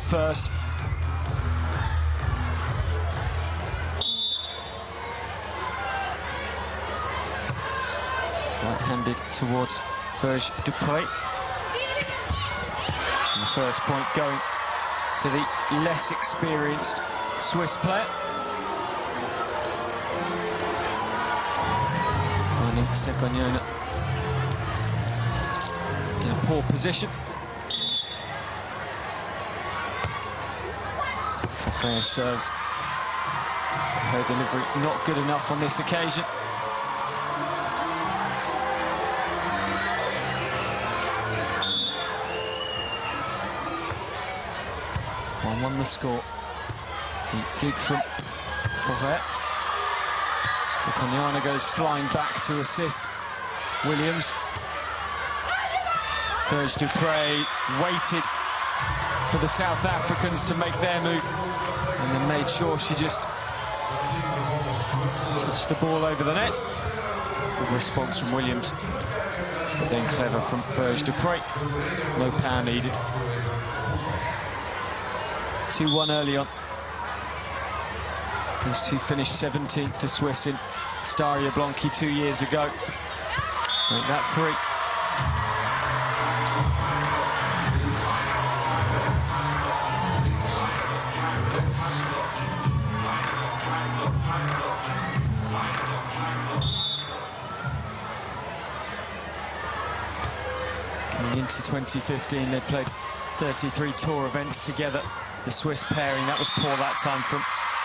serve first. Right-handed towards Vergé-Dépré. And the first point going to the less experienced Swiss player. Finding Sekhonyana in a poor position. Vergé serves. Her delivery not good enough on this occasion. 1-1 the score. Deep dig from Vergé. Sekhonyana goes flying back to assist Williams. Vergé-Dépré waited for the South Africans to make their move and then made sure she just touched the ball over the net. Good response from Williams, but then clever from Vergé-Dépré. No power needed. 2-1 early on. Those two finished 17th, the Swiss in Staria Blanchi 2 years ago. Make that 3. Coming into 2015, they played 33 tour events together. The Swiss pairing, that was poor that time from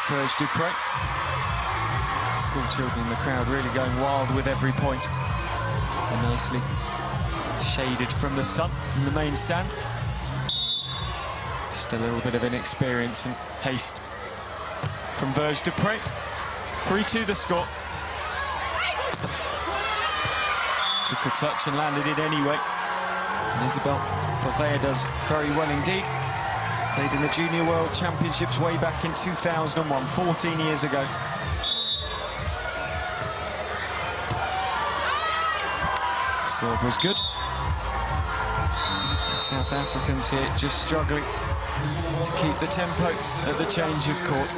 Vergé-Dépré. School children in the crowd really going wild with every point. And nicely shaded from the sun in the main stand. Just a little bit of inexperience and haste from Vergé-Dépré. 3-2 the score. Took a touch and landed it anyway. And Isabelle Vergé does very well indeed. Played in the Junior World Championships way back in 2001, 14 years ago. Serve was good. The South Africans here just struggling to keep the tempo at the change of court.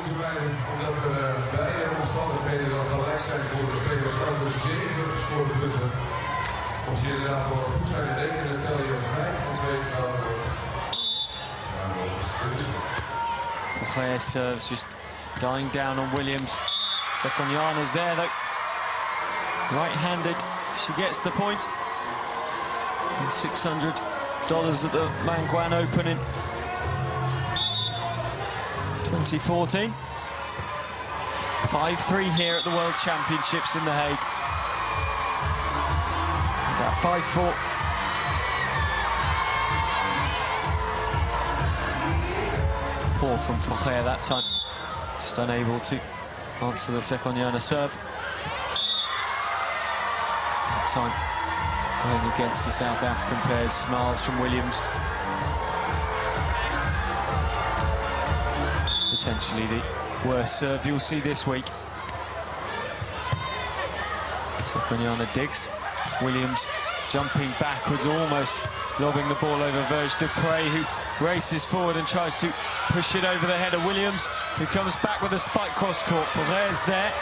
Vergé serves just dying down on Williams. Sekhonyana's there though. Right-handed, she gets the point. And $600 at the Langwan Open in 2014. 5-3 here at the World Championships in The Hague. About 5-4. Poor from Vergé that time. Just unable to answer the Sekhonyana serve. That time going against the South African pairs. Smiles from Williams. Potentially the worst serve you'll see this week. Sekhonyana digs. Williams jumping backwards, almost lobbing the ball over Vergé-Dépré, who races forward and tries to push it over the head of Williams, who comes back with a spike cross-court. Vergé's there.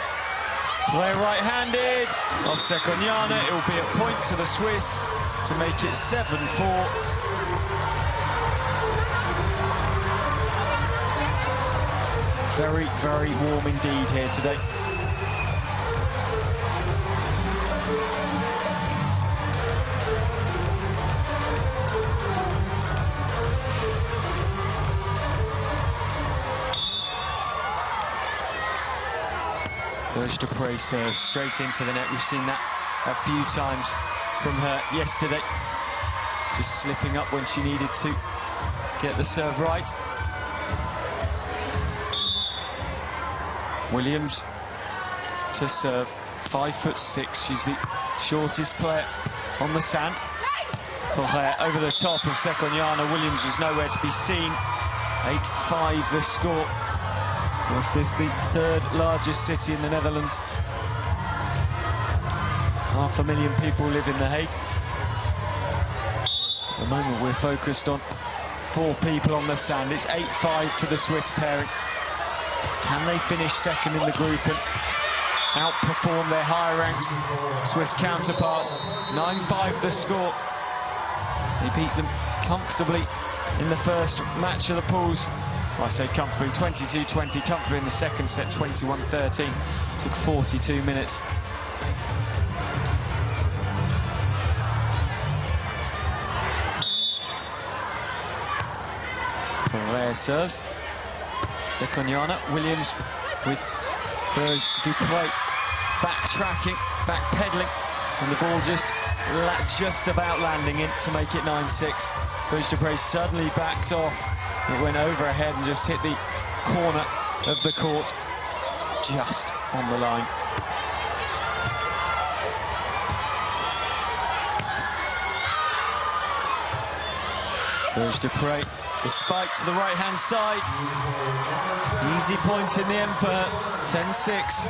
Vergé right-handed. Off Sekhonyana. It will be a point to the Swiss to make it 7-4. Very, very warm indeed here today. Vergé-Dépré serves straight into the net. We've seen that a few times from her yesterday. Just slipping up when she needed to get the serve right. Williams to serve, 5'6". She's the shortest player on the sand. Vergé over the top of Sekhonyana. Williams was nowhere to be seen. 8-5 the score. Was this the third largest city in the Netherlands? 500,000 people live in The Hague. At the moment we're focused on 4 people on the sand. It's 8-5 to the Swiss pairing. Can they finish second in the group and outperform their higher-ranked Swiss counterparts? 9-5 the score. They beat them comfortably in the first match of the pools. Well, I say comfortably, 22-20, comfortably in the second set, 21-13. Took 42 minutes. Vergé serves. Sekhonyana, Williams with Vergé-Dépré backtracking, backpedaling, and the ball just about landing in to make it 9-6. Vergé-Dépré suddenly backed off. It went overhead and just hit the corner of the court, just on the line. Vergé-Dépré, the spike to the right-hand side. Easy point in the end for 10-6.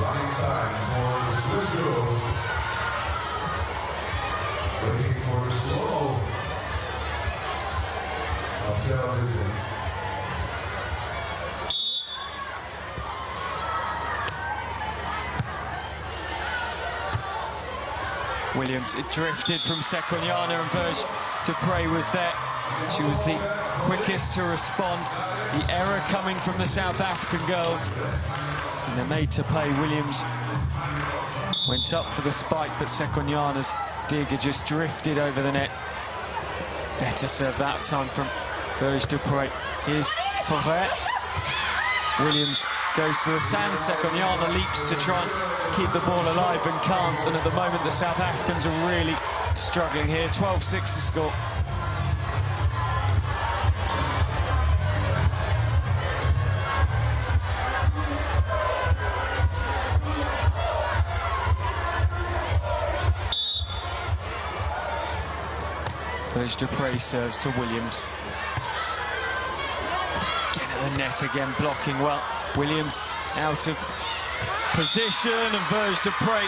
Running time for the Swiss girls. Waiting for the slow of television. Williams, it drifted from Sekhonyana, and Vergé-Dépré was there. She was the quickest to respond. The error coming from the South African girls. And they're made to pay. Williams went up for the spike, but Sekhonyana's dig had just drifted over the net. Better serve that time from Vergé-Dépré. Here's Vergé. Williams goes to the sand. Sekhonyana leaps to try and keep the ball alive and can't. And at the moment, the South Africans are really struggling here. 12-6 the score. Vergé-Dépré serves to Williams. Again at the net again, blocking well. Williams out of position, and Vergé-Dépré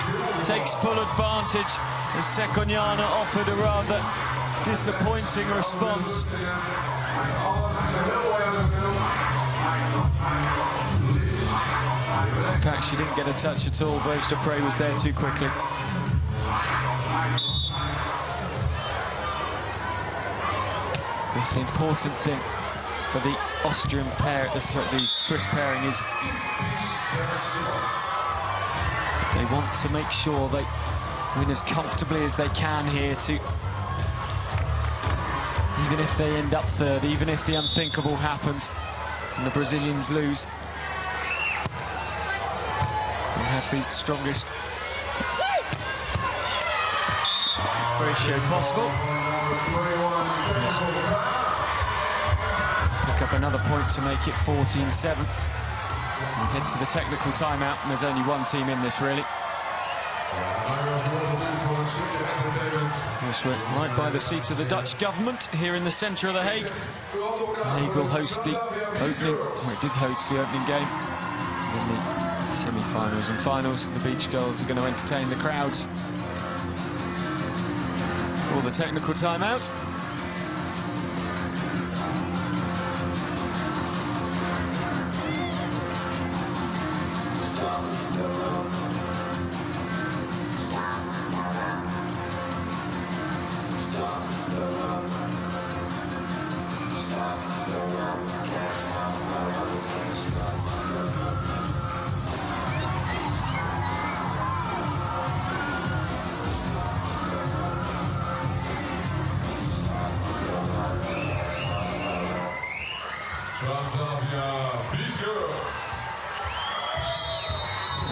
takes full advantage as Sekhonyana offered a rather disappointing response. In fact, she didn't get a touch at all. Vergé-Dépré was there too quickly. The important thing for the Austrian pair, the Swiss pairing, is they want to make sure they win as comfortably as they can here, to even if they end up third, even if the unthinkable happens and the Brazilians lose, they have the strongest ratio possible. Pick up another point to make it 14-7. And head to the technical timeout, and there's only one team in this, really. Yes, we're right by the seat of the Dutch government here in the centre of The Hague. The Hague will host the opening, well, it did host the opening game. In the semi-finals and finals, the beach girls are going to entertain the crowds for the technical timeout.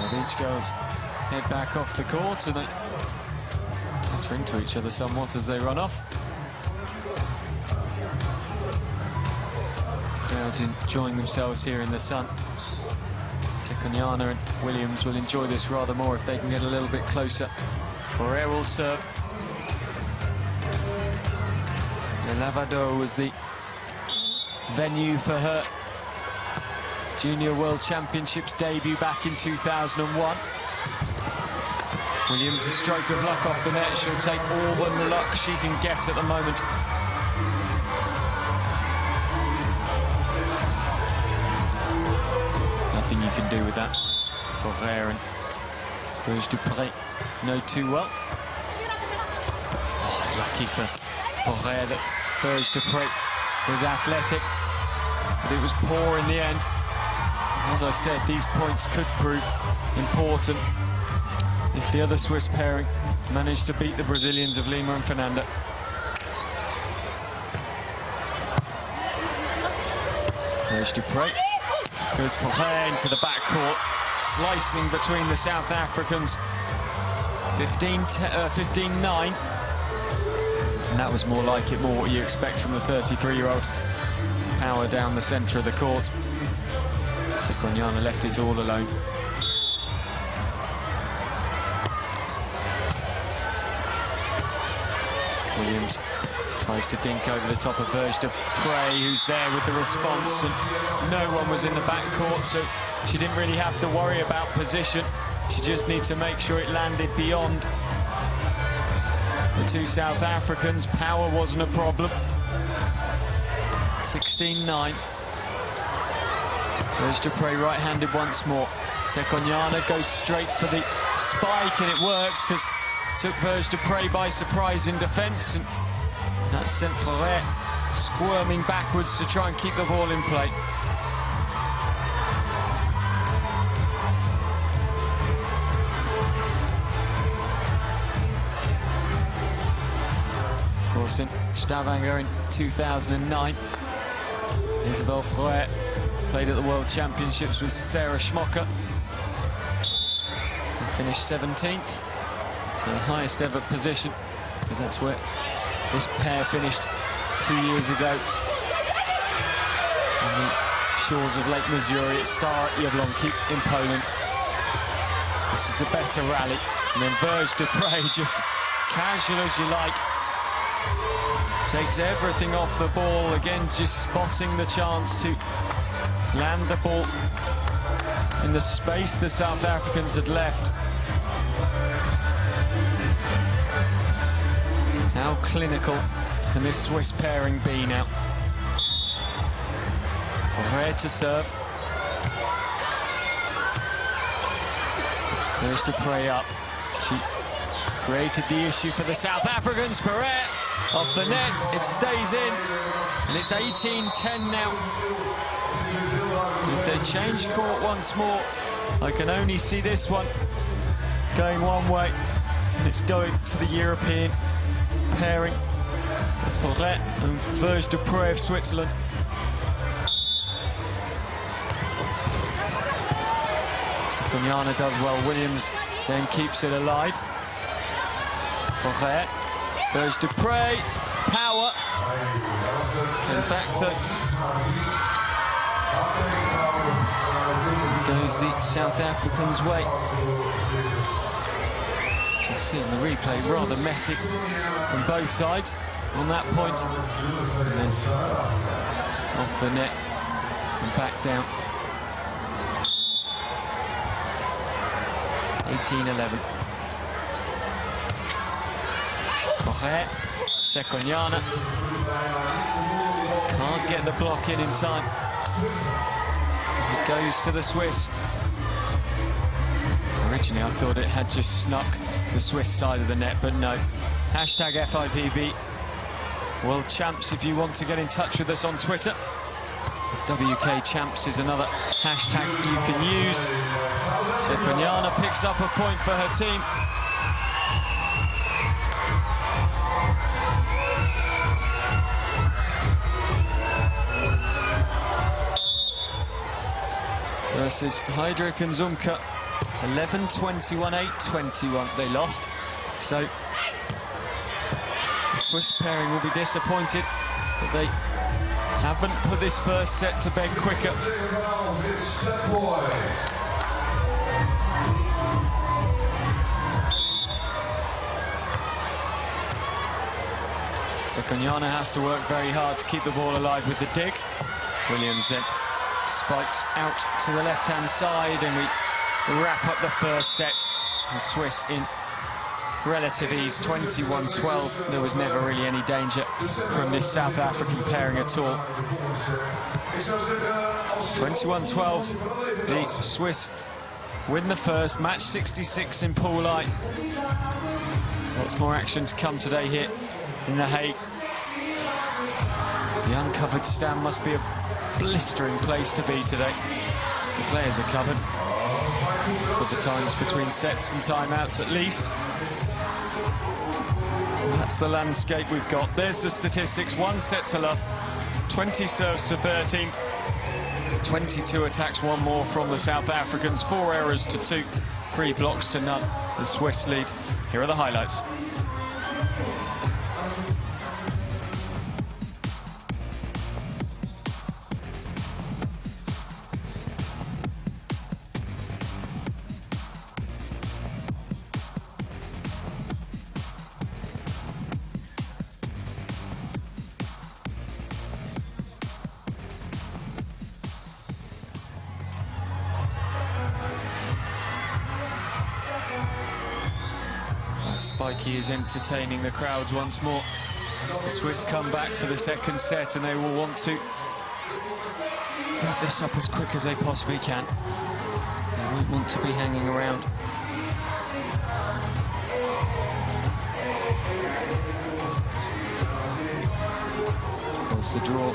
The beach girls head back off the court, and they answer into each other somewhat as they run off. Crowds enjoying themselves here in the sun. Sekhonyana and Williams will enjoy this rather more if they can get a little bit closer. Vergé will serve. The Lavado was the venue for her Junior World Championships debut back in 2001. Williams, a stroke of luck off the net. She'll take all the luck she can get at the moment. can do with that. Vergé and Vergé-Dépré know too well. Oh, lucky for Vergé that Vergé-Dépré was athletic, but it was poor in the end. As I said, these points could prove important if the other Swiss pairing managed to beat the Brazilians of Lima and Fernanda. Vergé-Dépré goes Vergé into the backcourt, slicing between the South Africans. 15-9. And that was more like it, more what you expect from the 33-year-old. Power down the centre of the court. Sekhonyana left it all alone. Williams tries to dink over the top of Vergé-Dépré, who's there with the response, and no one was in the backcourt, so she didn't really have to worry about position. She just needs to make sure it landed beyond the two South Africans. Power wasn't a problem. 16-9. Vergé-Dépré right-handed once more. Sekhonyana goes straight for the spike, and it works because took Vergé-Dépré by surprise in defence, and that sent Vergé squirming backwards to try and keep the ball in play. Of course, in Stavanger in 2009, Isabelle Vergé played at the World Championships with Sarah Schmocker and finished 17th. So the highest ever position, because that's where this pair finished 2 years ago on the shores of Lake Missouri at Stara Jablonki in Poland. This is a better rally, and then Vergé-Dépré, just casual as you like, takes everything off the ball, again just spotting the chance to land the ball in the space the South Africans had left. How clinical can this Swiss pairing be now? Vergé to serve. Vergé-Dépré up. She created the issue for the South Africans. Vergé off the net, it stays in, and it's 18-10 now. As they change court once more, I can only see this one going one way, and it's going to the European pairing of Vergé and Vergé-Dépré of Switzerland. Sekhonyana does well. Williams then keeps it alive. Vergé, Vergé-Dépré, power. In fact, goes the South Africans' way. You can see on the replay, rather messy from both sides on that point. And then off the net and back down. 18-11. Vergé, Sekhonyana. Can't get the block in time. It goes to the Swiss. Originally, I thought it had just snuck the Swiss side of the net, but no. Hashtag FIVB World Champs if you want to get in touch with us on Twitter. WK Champs is another hashtag you can use. Sekhonyana picks up a point for her team. Versus Heydrich and Zumke. 11-21, 8-21 they lost. So the Swiss pairing will be disappointed that they haven't put this first set to bed quicker. Sekhonyana has to work very hard to keep the ball alive with the dig. Williams then spikes out to the left-hand side, and we wrap up the first set. The Swiss in relative ease, 21-12. There was never really any danger from this South African pairing at all. 21-12, the Swiss win the first, match 66 in pool I. Lots more action to come today here in The Hague. The uncovered stand must be a blistering place to be today. The players are covered for the times between sets and timeouts at least. And that's the landscape we've got. There's the statistics, 1 set to love, 20 serves to 13, 22 attacks, 1 more from the South Africans, 4 errors to 2, 3 blocks to none. The Swiss lead. Here are the highlights. Spiky is entertaining the crowds once more. The Swiss come back for the second set and they will want to wrap this up as quick as they possibly can. They won't want to be hanging around. Of course, the draw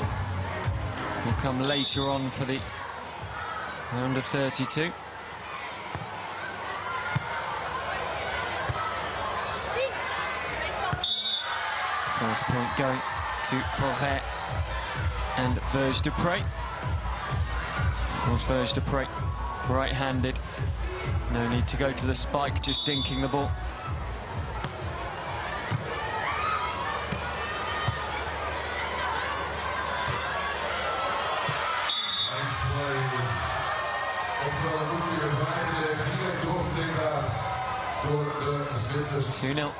will come later on for the under 32. First point going to Vergé and Vergé-Dépré. Of course, Vergé-Dépré right-handed. No need to go to the spike, just dinking the ball. It's 2-0.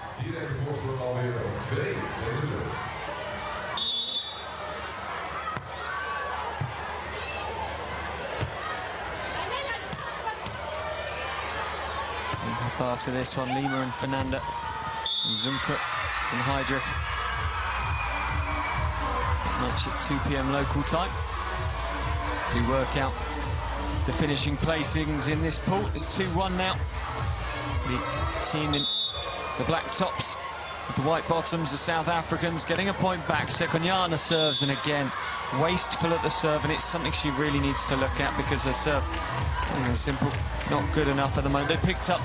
After this one, Lima and Fernanda, and Zumka and Heydrich. Match at 2 p.m. local time to work out the finishing placings in this pool. It's 2-1 now. The team in the black tops with the white bottoms, the South Africans, getting a point back. Sekhonyana serves, and again, wasteful at the serve, and it's something she really needs to look at because her serve, simple, not good enough at the moment. They picked up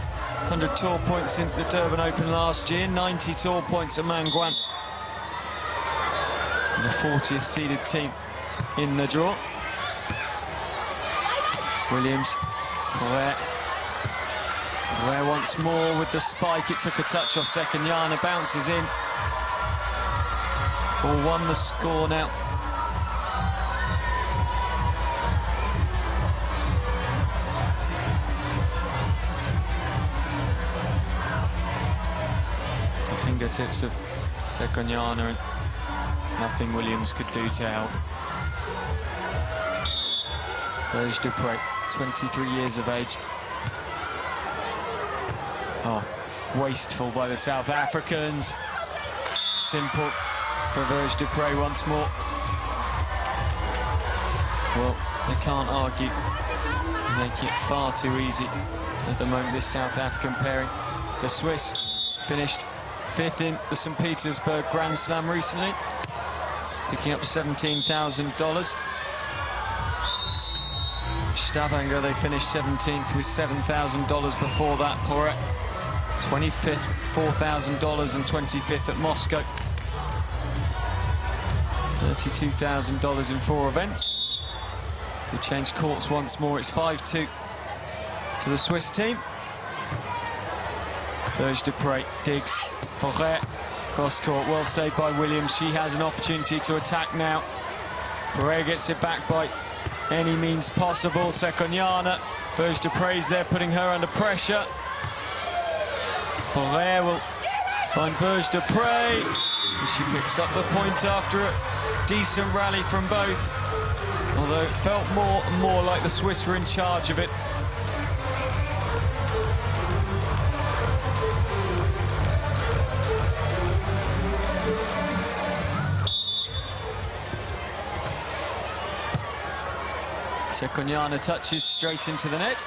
100 tour points in the Durban Open last year, 90 tour points at Mangwan. The 40th seeded team in the draw. Williams, Vergé once more with the spike. It took a touch off Sekhonyana, bounces in. 4-1 the score now. The fingertips of Sekhonyana, and nothing Williams could do to help. Vergé-Dépré, 23 years of age. Oh, wasteful by the South Africans. Simple for Vergé-Dépré once more. Well, they can't argue. They make it far too easy at the moment, this South African pairing. The Swiss finished 5th in the St. Petersburg Grand Slam recently, picking up $17,000. Stavanger, they finished 17th with $7,000 before that. Poret, 25th, $4,000, and 25th at Moscow. $32,000 in 4 events. We change courts once more. It's 5-2 to the Swiss team. Vergé-Dépré digs. Vergé, cross court, well saved by Williams. She has an opportunity to attack now. Vergé gets it back by any means possible. Sekhonyana, Vergé-Dépré's there, putting her under pressure. Vergé will find Vergé-Dépré, and she picks up the point after a decent rally from both. Although it felt more and more like the Swiss were in charge of it. Sekhonyana touches straight into the net.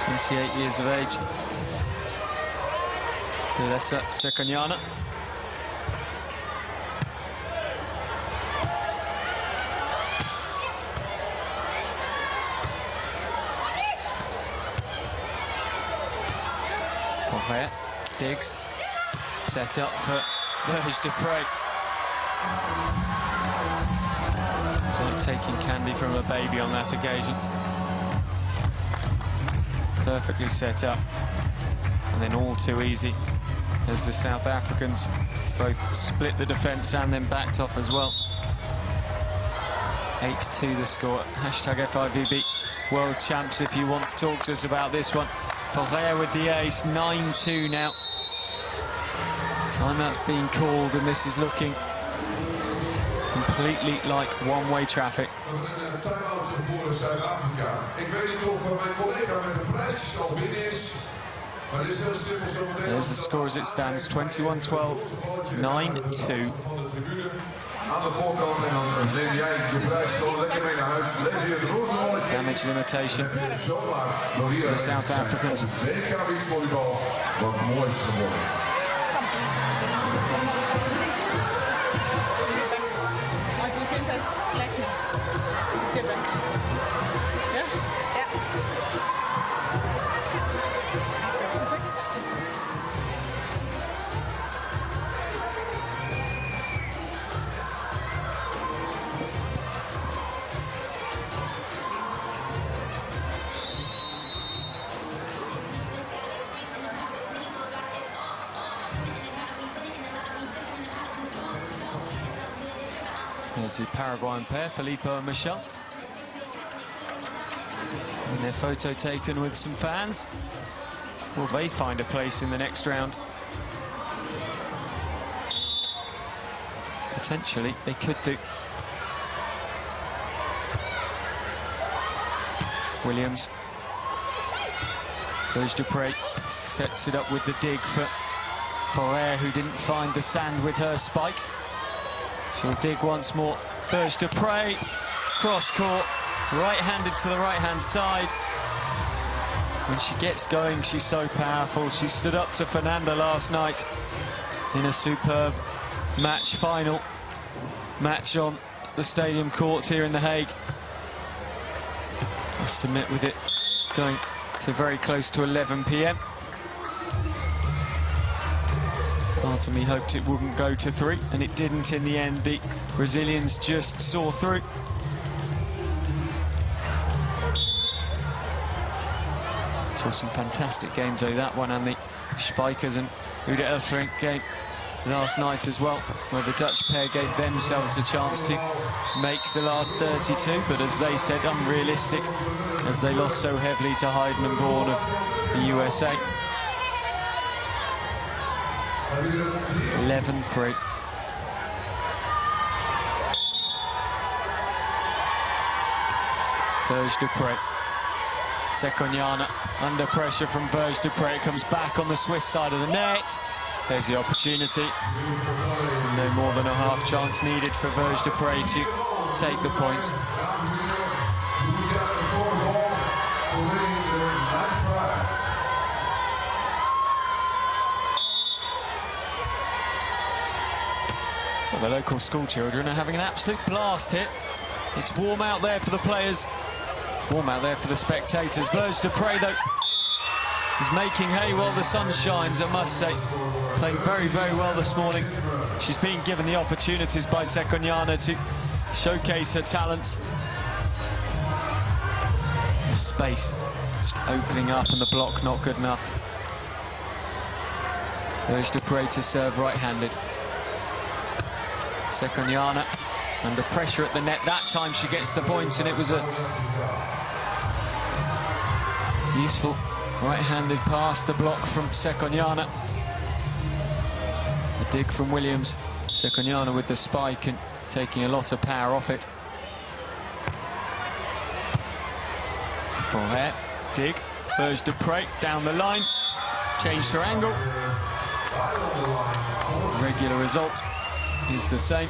(28 years of age. Sekhonyana. Vergé digs, set up for Vergé-Dépré. Like taking candy from a baby on that occasion. Perfectly set up, and then all too easy as the South Africans both split the defence and then backed off as well. 8-2 the score. Hashtag FIVB World Champs if you want to talk to us about this one. Vergé with the ace, 9-2 now. Timeout's being called, and this is looking completely like one-way traffic. Time-out voor Zuid-Afrika. Ik weet niet of mijn collega met de prijsjes al binnen is. Maar dit is heel simpel zo meteen. There's the score as it stands, 21-12, 9-2. Aan de voorkant en dan neem jij je prijs gewoon lekker mee naar huis. Lever je de roze rolletje. Damage limitation for the South Africans. WK Beach Volleyball, wat moois geworden. There's the Paraguayan pair, Filippo and Michel. And their photo taken with some fans. Will they find a place in the next round? Potentially, they could do. Williams. Vergé-Dépré sets it up with the dig for Vergé, who didn't find the sand with her spike. She'll dig once more. Vergé-Dépré, cross-court, right-handed to the right-hand side. When she gets going, she's so powerful. She stood up to Fernanda last night in a superb final match on the stadium courts here in The Hague. Must admit, with it going to very close to 11 p.m. Part of me hoped it wouldn't go to 3, and it didn't in the end. The Brazilians just saw through. Saw some fantastic games though, that one, and the Spijkers and Ude Elfrink game last night as well, where the Dutch pair gave themselves a chance to make the last 32, but as they said, unrealistic, as they lost so heavily to Hayden and Bourne of the USA. 11-3. Vergé-Dépré. Sekhonyana under pressure from Vergé-Dépré. Comes back on the Swiss side of the net. There's the opportunity. No more than a half chance needed for Vergé-Dépré to take the points. Well, the local school children are having an absolute blast here. It's warm out there for the players. It's warm out there for the spectators. Vergé-Dépré, though, is making hay while the sun shines, I must say. Playing very, very well this morning. She's being given the opportunities by Sekhonyana to showcase her talents. The space just opening up, and the block not good enough. Vergé-Dépré to serve right-handed. Sekhonyana under pressure at the net. That time she gets the point, and it was a useful right-handed pass, the block from Sekhonyana. A dig from Williams. Sekhonyana with the spike and taking a lot of power off it. Vergé, dig, Vergé-Dépré down the line, changed her angle. Regular result. is the same.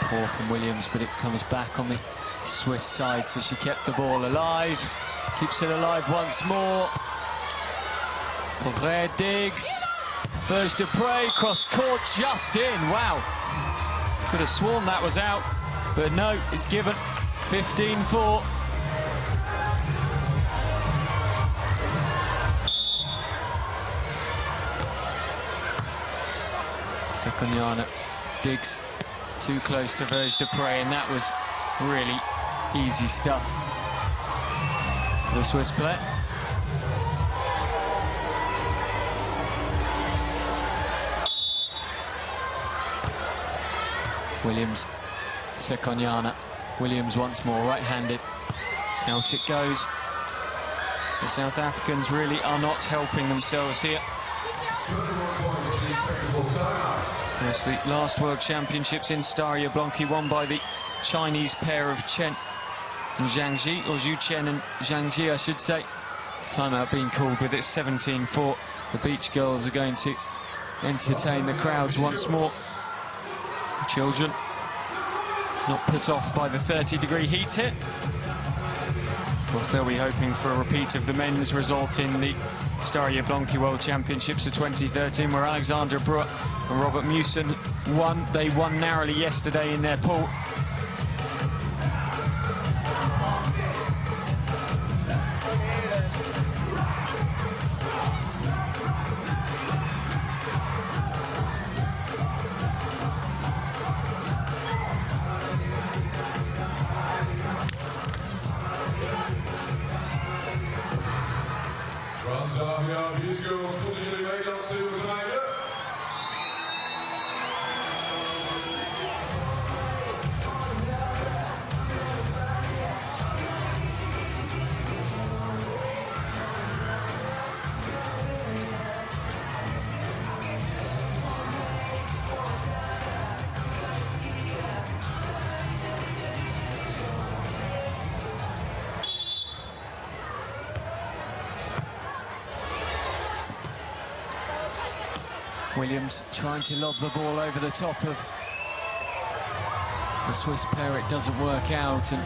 Poor from Williams, but it comes back on the Swiss side, so she kept the ball alive. Keeps it alive once more. Vergé digs. Vergé-Dépré cross court just in. Wow. Could have sworn that was out, but no, it's given. 15-4. Sekhonyana digs too close to Vergé-Dépré, and that was really easy stuff for the Swiss player. Williams, Sekhonyana. Williams once more, right-handed. Out it goes. The South Africans really are not helping themselves here. Yes, the last World Championships in Staria Blanki won by the Chinese pair of Chen and Zhang Ji, or Zhu Chen and Zhang Ji, I should say. Timeout being called with it 17-4. The Beach Girls are going to entertain the crowds once more. Children not put off by the 30-degree heat here. Of course, they'll be hoping for a repeat of the men's result in the Staria Blanki World Championships of 2013, where Alexandra Brewer and Robert Mewson won. They won narrowly yesterday in their pool. Transavia Beach Girls, voelen jullie mee dat ze zijn einde? Williams trying to lob the ball over the top of the Swiss pair. It doesn't work out, and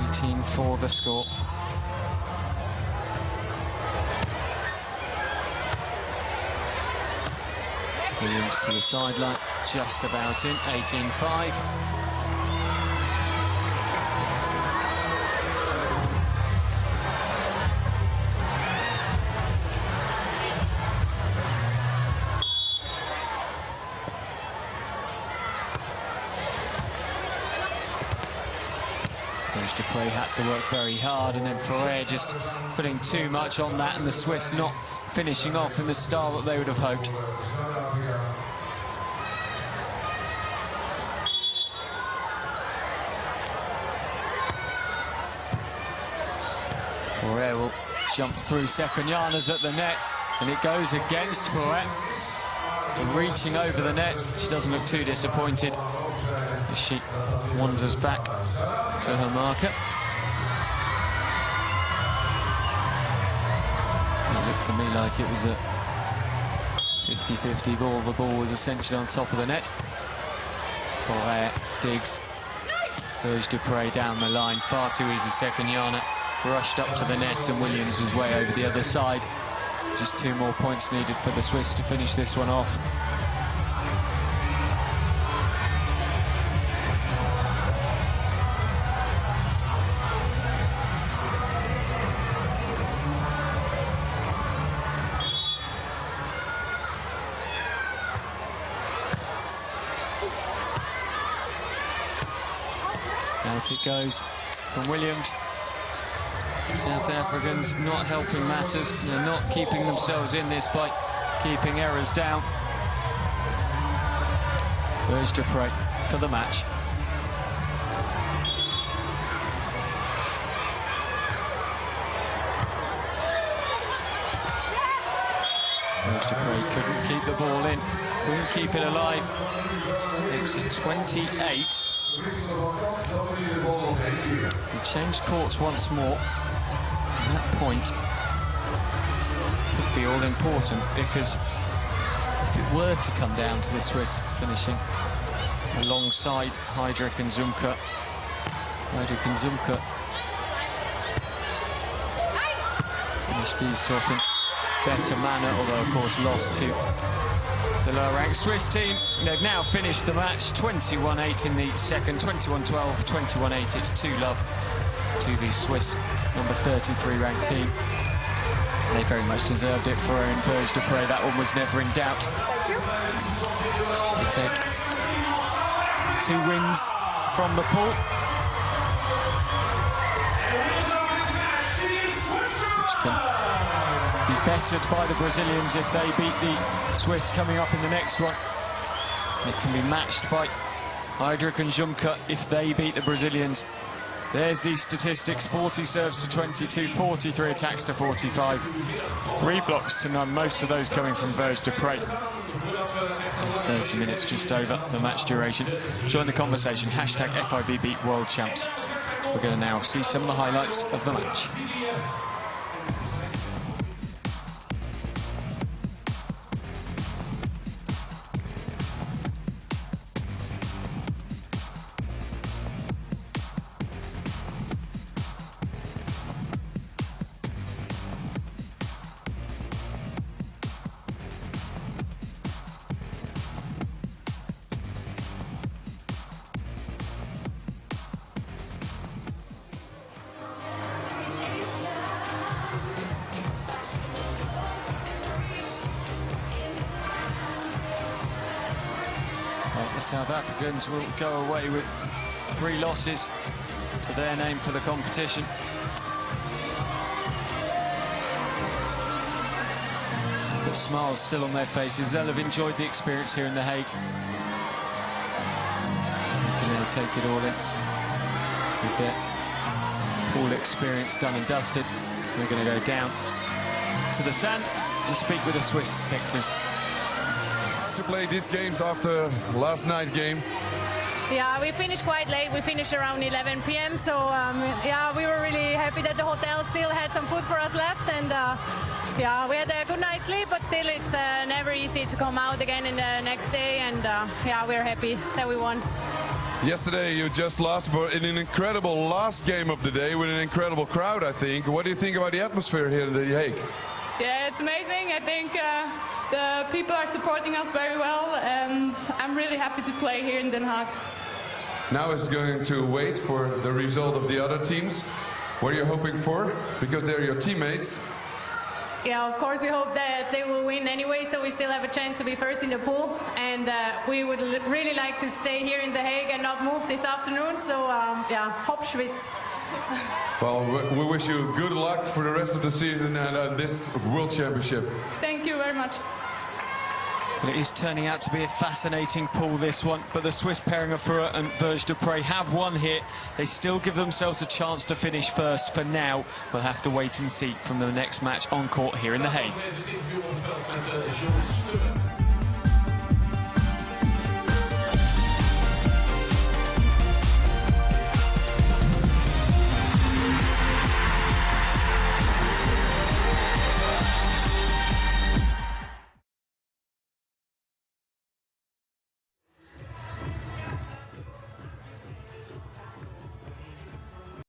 18-4 the score. Williams to the sideline, just about in, 18-5. Vergé-Dépré had to work very hard, and then Vergé just putting too much on that, and the Swiss not finishing off in the style that they would have hoped. Vergé will jump through Sekhonyana's at the net, and it goes against Vergé. Reaching over the net, she doesn't look too disappointed as she wanders back to her marker. It looked to me like it was a 50-50 ball. The ball was essentially on top of the net. Vergé digs. Vergé-Dépré down the line, far too easy. Sekhonyana rushed up to the net, and Williams was way over the other side. Just 2 more points needed for the Swiss to finish this one off. Out it goes from Williams. South Africans not helping matters. They're not keeping themselves in this by keeping errors down. Vergé-Dépré for the match. Vergé-Dépré couldn't keep the ball in. Couldn't keep it alive. Makes it 28. He changed courts once more. And that point could be all important, because if it were to come down to the Swiss finishing alongside Heidrich and Zumke, finished these two off in better manner, although of course lost to the lower-ranked Swiss team. They've now finished the match 21-8 in the second, 21-12, 21-8. It's 2-love to the Swiss number 33 ranked team. They very much deserved it for own Vergé-Dépré. That one was never in doubt. They take 2 wins from the pool, which can be bettered by the Brazilians if they beat the Swiss coming up in the next one. It can be matched by Heidrich and Zumke if they beat the Brazilians. There's the statistics: 40 serves to 22, 43 attacks to 45, 3 blocks to none, most of those coming from Vergé-Dépré. 30 minutes just over the match duration. Join the conversation, hashtag FIVB World Champs. We're going to now see some of the highlights of the match. The South Africans will go away with 3 losses to their name for the competition. But smiles still on their faces. They'll have enjoyed the experience here in The Hague. They can now take it all in with their pool experience done and dusted. We're going to go down to the sand and speak with the Swiss victors. To play these games after last night's game? Yeah, we finished quite late. We finished around 11 p.m. So yeah, we were really happy that the hotel still had some food for us left, and yeah, we had a good night's sleep. But still, it's never easy to come out again in the next day, and yeah, we're happy that we won. Yesterday you just lost, but in an incredible last game of the day with an incredible crowd, I think. What do you think about the atmosphere here in The Hague? Yeah, it's amazing. I think the people are supporting us very well, and I'm really happy to play here in Den Haag. Now it's going to wait for the result of the other teams. What are you hoping for? Because they're your teammates. Yeah, of course we hope that they will win anyway, so we still have a chance to be first in the pool, and we would really like to stay here in The Hague and not move this afternoon, so yeah, hopp Schwitz. Well, we wish you good luck for the rest of the season and this World Championship. Thank you very much. Well, it is turning out to be a fascinating pool, this one, but the Swiss pairing of Fura and Vergé-Dépré have won here. They still give themselves a chance to finish first. For now, we'll have to wait and see from the next match on court here in The Hague.